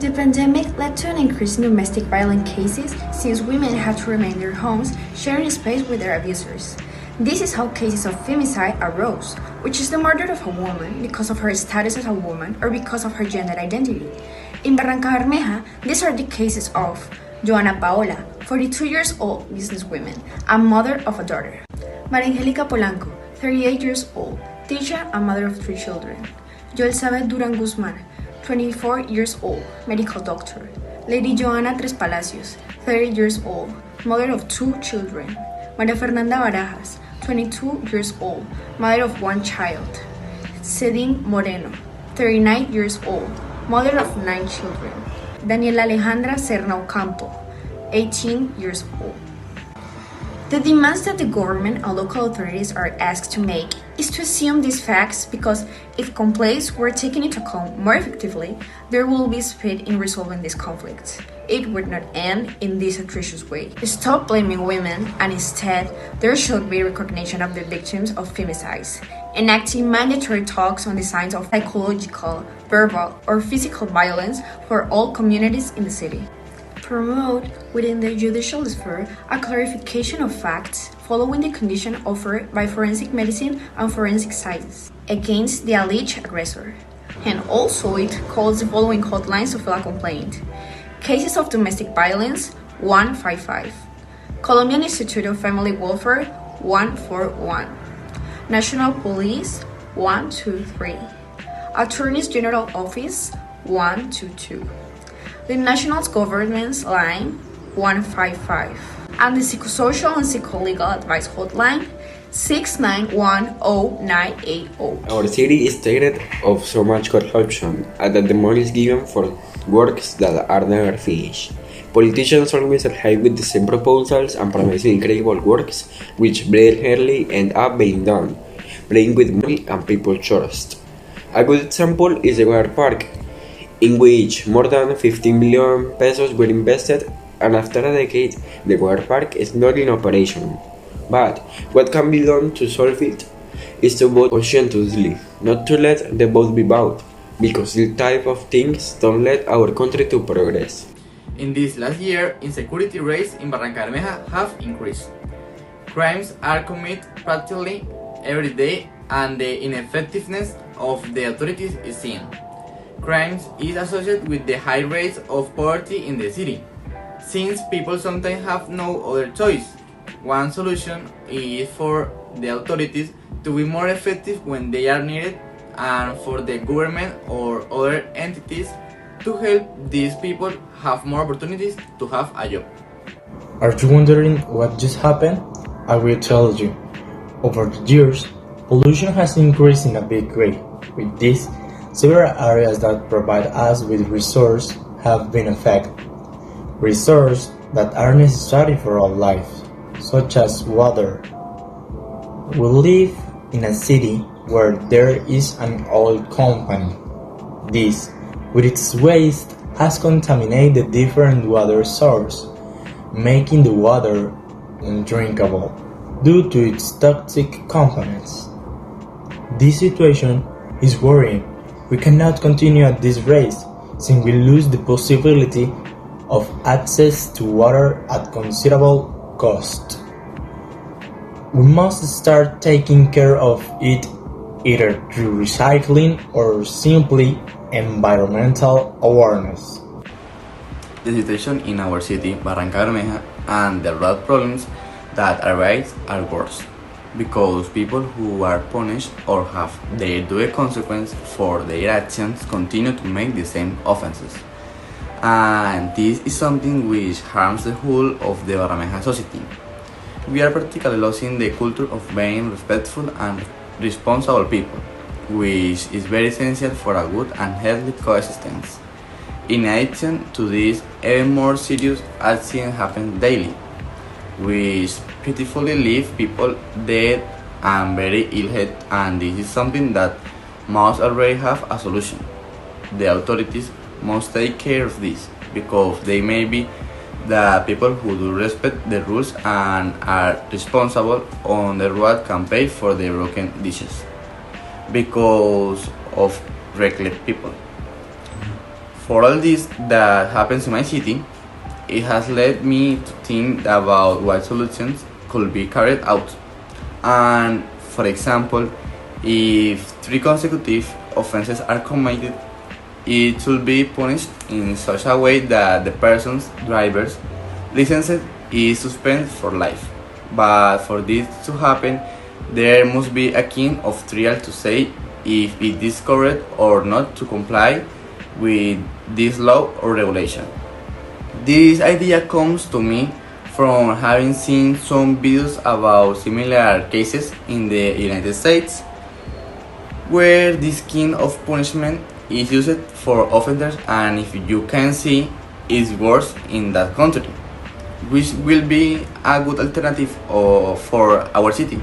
The pandemic led to an increase in domestic violence cases since women have to remain in their homes, sharing space with their abusers. This is how cases of femicide arose, which is the murder of a woman because of her status as a woman or because of her gender identity. In Barranca Bermeja, these are the cases of Joana Paola, 42 years old businesswoman, and mother of a daughter. María Angélica Polanco, 38 years old, teacher and mother of 3 children. Joelizabeth Duran Guzman, 24 years old, medical doctor. Lady Joana Tres Palacios, 30 years old, mother of 2 children. María Fernanda Barajas, 22 years old, mother of 1 child. Cedin Moreno, 39 years old, mother of 9 children. Daniela Alejandra Serna Ocampo, 18 years old. The demands that the government and local authorities are asked to make is to assume these facts because if complaints were taken into account more effectively, there will be speed in resolving these conflicts. It would not end in this atrocious way. Stop blaming women and instead there should be recognition of the victims of femicides, enacting mandatory talks on the signs of psychological, verbal, or physical violence for all communities in the city. Promote within the judicial sphere a clarification of facts following the condition offered by forensic medicine and forensic science against the alleged aggressor. And also it calls the following hotlines to file a complaint. Cases of domestic violence 155, Colombian Institute of Family Welfare 141, National Police 123, Attorneys General Office 122, the National Government's Line 155, and the Psychosocial and Psycholegal Advice Hotline 6910980. Our city is tired of so much corruption and that the money is given for works that are never finished. Politicians always arrive with the same proposals and promise incredible works which rarely end up being done, playing with money and people's trust. A good example is the water park, in which more than 15 billion pesos were invested, and after a decade the water park is not in operation. But what can be done to solve it is to vote conscientiously, not to let the vote be bought, because these type of things don't let our country to progress. In this last year, insecurity rates in Barranca Bermeja have increased. Crimes are committed practically every day and the ineffectiveness of the authorities is seen. Crimes is associated with the high rates of poverty in the city, since people sometimes have no other choice. One solution is for the authorities to be more effective when they are needed and for the government or other entities to help these people have more opportunities to have a job. Are you wondering what just happened? I will tell you. Over the years, pollution has increased in a big way. With this, several areas that provide us with resources have been affected. Resources that are necessary for our life, such as water. We live in a city where there is an oil company. This, with its waste, has contaminated different water sources, making the water undrinkable due to its toxic components. This situation is worrying. We cannot continue at this rate since we lose the possibility of access to water at considerable cost. We must start taking care of it either through recycling or simply environmental awareness. The situation in our city, Barranca Bermeja, and the road problems that arise are worse, because people who are punished or have their due consequence for their actions continue to make the same offenses. And this is something which harms the whole of the Bermeja society. We are particularly losing the culture of being respectful and responsible people, which is very essential for a good and healthy coexistence. In addition to this, even more serious accidents happen daily, which pitifully leave people dead and very ill health, and this is something that must already have a solution. The authorities must take care of this, because they may be the people who do respect the rules and are responsible on the road can pay for the broken dishes because of reckless people. For all this that happens in my city, it has led me to think about what solutions could be carried out. And for example, if 3 consecutive offenses are committed, it should be punished in such a way that the person's driver's license is suspended for life. But for this to happen, there must be a kind of trial to say if it is correct or not to comply with this law or regulation. This idea comes to me from having seen some videos about similar cases in the United States, where this kind of punishment is used for offenders, and if you can see, it's worse in that country, which will be a good alternative for our city.